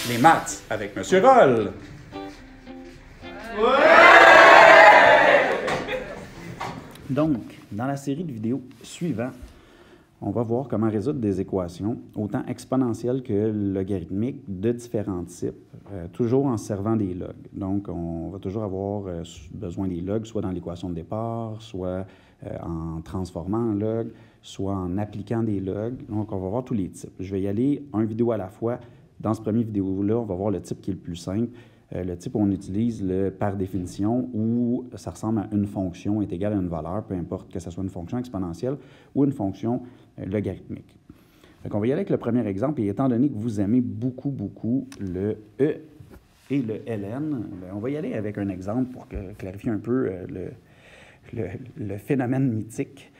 Les maths avec Monsieur Roll. Donc, dans la série de vidéos suivantes, on va voir comment résoudre des équations, autant exponentielles que logarithmiques, de différents types, toujours en servant des logs. Donc, on va toujours avoir besoin des logs, soit dans l'équation de départ, soit en transformant en log, soit en appliquant des logs. Donc, on va voir tous les types. Je vais y aller une vidéo à la fois. Dans ce premier vidéo-là, on va voir le type qui est le plus simple. Le type où on utilise le par définition, où ça ressemble à une fonction est égale à une valeur, peu importe que ce soit une fonction exponentielle ou une fonction logarithmique. Donc, on va y aller avec le premier exemple, et étant donné que vous aimez beaucoup le E et le ln, on va y aller avec un exemple pour clarifier un peu le phénomène mythique.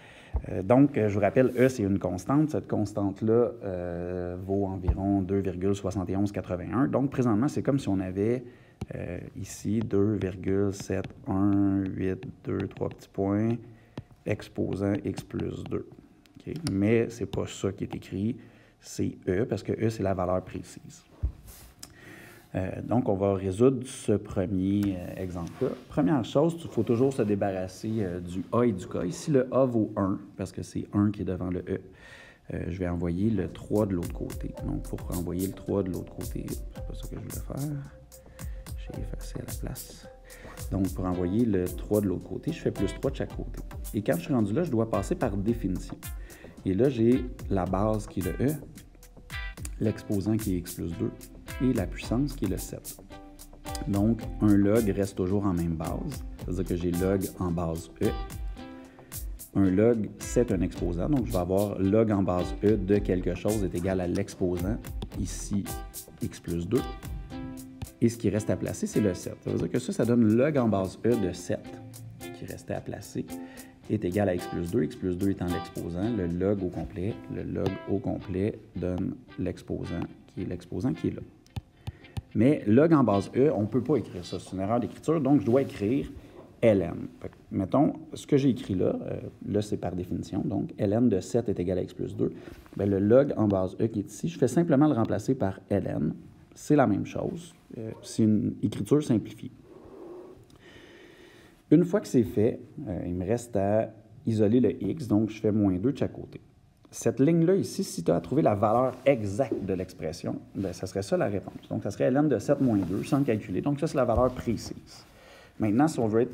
Donc, je vous rappelle, E, c'est une constante. Cette constante-là vaut environ 2,7181. Donc, présentement, c'est comme si on avait ici 2,7183 petits points, exposant x plus 2. Okay? Mais ce n'est pas ça qui est écrit, c'est E, parce que E, c'est la valeur précise. Donc, on va résoudre ce premier exemple-là. Première chose, il faut toujours se débarrasser du A et du K. Ici, le A vaut 1, parce que c'est 1 qui est devant le E. Je vais envoyer le 3 de l'autre côté. Donc, pour envoyer le 3 de l'autre côté, c'est pas ça que je voulais faire. J'ai effacé à la place. Donc, pour envoyer le 3 de l'autre côté, je fais plus 3 de chaque côté. Et quand je suis rendu là, je dois passer par définition. Et là, j'ai la base qui est le E, l'exposant qui est x plus 2, et la puissance qui est le 7. Donc, un log reste toujours en même base, c'est-à-dire que j'ai log en base E. Un log, c'est un exposant, donc je vais avoir log en base E de quelque chose est égal à l'exposant, ici, x plus 2. Et ce qui reste à placer, c'est le 7. Ça veut dire que ça donne log en base E de 7, qui restait à placer, est égal à x plus 2 étant l'exposant, le log au complet donne l'exposant qui est là. Mais log en base E, on ne peut pas écrire ça, c'est une erreur d'écriture, donc je dois écrire ln. Fait que, mettons, ce que j'ai écrit là, là c'est par définition, donc ln de 7 est égal à x plus 2, bien, le log en base E qui est ici, je fais simplement le remplacer par ln, c'est la même chose, c'est une écriture simplifiée. Une fois que c'est fait, il me reste à isoler le x, donc je fais moins 2 de chaque côté. Cette ligne-là ici, si tu as trouvé la valeur exacte de l'expression, bien, ça serait ça la réponse. Donc, ça serait ln de 7 moins 2, sans calculer. Donc, ça, c'est la valeur précise. Maintenant, si on veut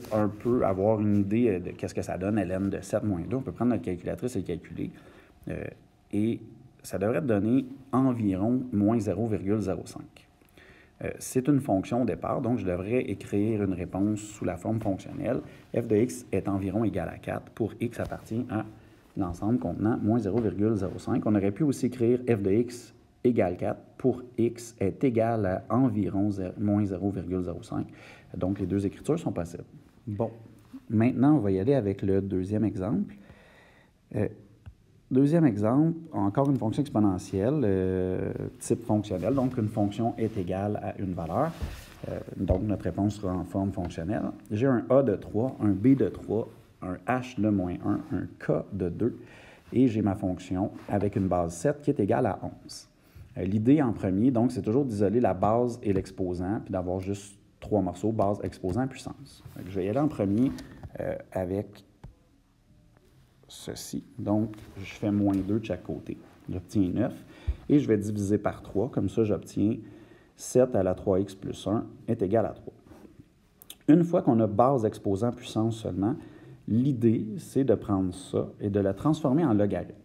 avoir une idée de qu'est-ce que ça donne ln de 7 moins 2, on peut prendre notre calculatrice et calculer. Et ça devrait te donner environ moins 0,05. C'est une fonction au départ, donc je devrais écrire une réponse sous la forme fonctionnelle. F de x est environ égal à 4 pour x appartient à l'ensemble contenant moins 0,05. On aurait pu aussi écrire f de x égale 4 pour x est égal à environ moins 0,05. Donc, les deux écritures sont possibles. Bon, maintenant, on va y aller avec le deuxième exemple. Deuxième exemple, encore une fonction exponentielle, type fonctionnel. Donc, une fonction est égale à une valeur. Donc, notre réponse sera en forme fonctionnelle. J'ai un a de 3, un b de 3, un h de moins 1, un k de 2, et j'ai ma fonction avec une base 7 qui est égale à 11. L'idée en premier, donc, c'est toujours d'isoler la base et l'exposant, puis d'avoir juste 3 morceaux, base, exposant, puissance. Je vais y aller en premier avec ceci. Donc, je fais moins 2 de chaque côté. J'obtiens 9, et je vais diviser par 3, comme ça, j'obtiens 7 à la 3x plus 1 est égal à 3. Une fois qu'on a base, exposant, puissance seulement, l'idée, c'est de prendre ça et de le transformer en logarithme.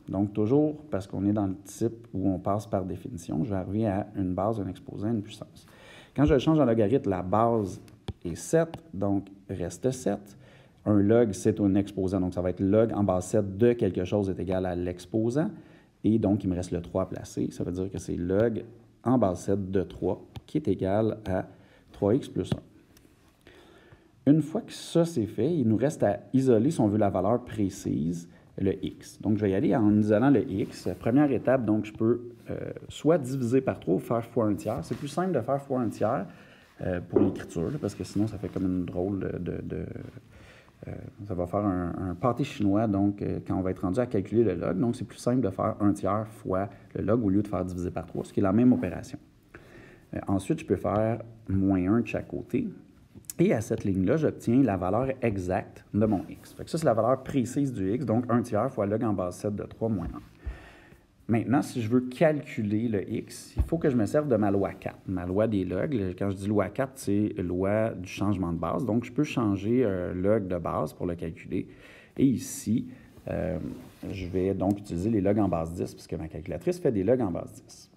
Donc, toujours parce qu'on est dans le type où on passe par définition, je vais arriver à une base, un exposant, une puissance. Quand je le change en logarithme, la base est 7, donc reste 7. Un log, c'est un exposant, donc ça va être log en base 7 de quelque chose est égal à l'exposant. Et donc, il me reste le 3 à placer. Ça veut dire que c'est log en base 7 de 3 qui est égal à 3x plus 1. Une fois que ça, c'est fait, il nous reste à isoler, si on veut, la valeur précise, le x. Donc, je vais y aller en isolant le x. Première étape, donc, je peux soit diviser par 3 ou faire fois 1 tiers. C'est plus simple de faire fois 1 tiers pour l'écriture, parce que sinon, ça fait comme une drôle ça va faire un pâté chinois, donc, quand on va être rendu à calculer le log. Donc, c'est plus simple de faire 1 tiers fois le log au lieu de faire diviser par 3, ce qui est la même opération. Ensuite, je peux faire moins 1 de chaque côté. Et à cette ligne-là, j'obtiens la valeur exacte de mon x. Fait que ça, c'est la valeur précise du x, donc 1 tiers fois log en base 7 de 3 moins 1. Maintenant, si je veux calculer le x, il faut que je me serve de ma loi 4, ma loi des logs. Quand je dis loi 4, c'est loi du changement de base. Donc, je peux changer un log de base pour le calculer. Et ici, je vais donc utiliser les logs en base 10, puisque ma calculatrice fait des logs en base 10.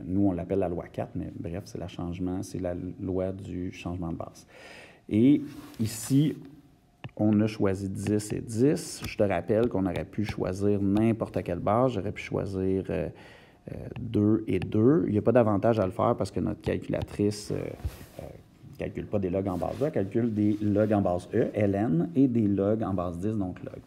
Nous, on l'appelle la loi 4, mais bref, c'est la loi du changement de base. Et ici, on a choisi 10 et 10. Je te rappelle qu'on aurait pu choisir n'importe quelle base. J'aurais pu choisir 2 et 2. Il n'y a pas d'avantage à le faire parce que notre calculatrice ne calcule pas des logs en base E, elle calcule des logs en base E, ln, et des logs en base 10, donc log.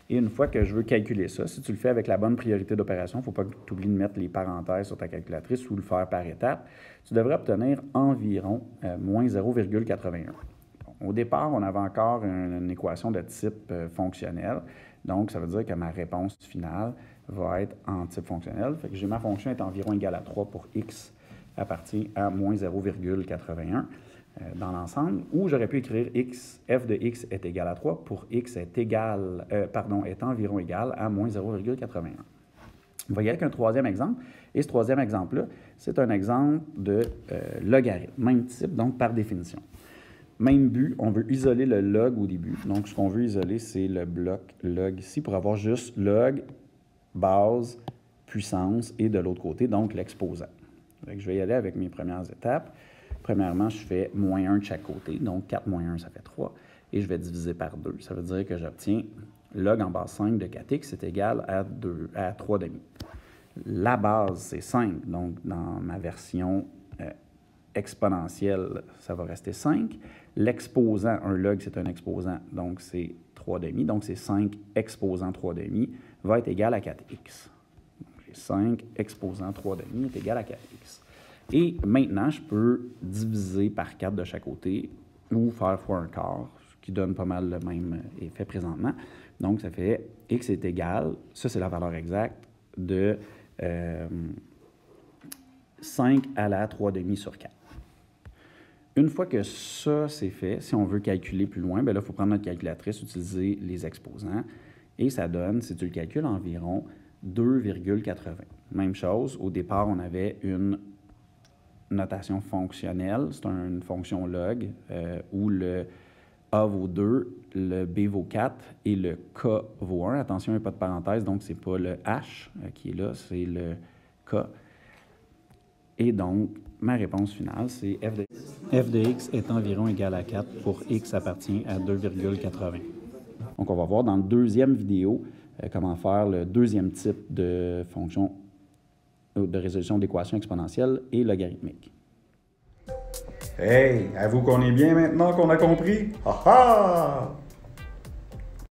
Et une fois que je veux calculer ça, si tu le fais avec la bonne priorité d'opération, il ne faut pas que tu oublies de mettre les parenthèses sur ta calculatrice ou le faire par étapes, tu devrais obtenir environ moins 0,81. Au départ, on avait encore une équation de type fonctionnel. Donc, ça veut dire que ma réponse finale va être en type fonctionnel. Fait que j'ai ma fonction est environ égale à 3 pour x appartient à moins 0,81 dans l'ensemble. Ou j'aurais pu écrire f de x est égal à 3 pour x est environ égal à moins 0,81. On va y aller avec un troisième exemple. Et ce troisième exemple-là, c'est un exemple de logarithme, même type, donc par définition. Même but, on veut isoler le log au début. Donc, ce qu'on veut isoler, c'est le bloc log ici pour avoir juste log, base, puissance et de l'autre côté, donc l'exposant. Je vais y aller avec mes premières étapes. Premièrement, je fais moins 1 de chaque côté. Donc, 4 moins 1, ça fait 3. Et je vais diviser par 2. Ça veut dire que j'obtiens log en base 5 de 4x, c'est égal à 3,5. La base, c'est 5. Donc, dans ma version exponentielle, ça va rester 5. L'exposant, un log, c'est un exposant, donc c'est 3,5. Donc, c'est 5 exposant 3,5 va être égal à 4x. Donc, 5 exposant 3,5 est égal à 4x. Et maintenant, je peux diviser par 4 de chaque côté ou faire fois un quart, ce qui donne pas mal le même effet présentement. Donc, ça fait x est égal, ça c'est la valeur exacte, de 5 à la 3,5 sur 4. Une fois que ça, c'est fait, si on veut calculer plus loin, bien là, il faut prendre notre calculatrice, utiliser les exposants, et ça donne, si tu le calcules, environ 2,80. Même chose, au départ, on avait une notation fonctionnelle, c'est une fonction log, où le A vaut 2, le B vaut 4 et le K vaut 1. Attention, il n'y a pas de parenthèse, donc ce n'est pas le H qui est là, c'est le K. Et donc, ma réponse finale, c'est f de x est environ égal à 4 pour x appartient à 2,80. Donc, on va voir dans la deuxième vidéo comment faire le deuxième type de fonction de résolution d'équations exponentielles et logarithmiques. Hey, avoue qu'on est bien maintenant qu'on a compris? Ha ha!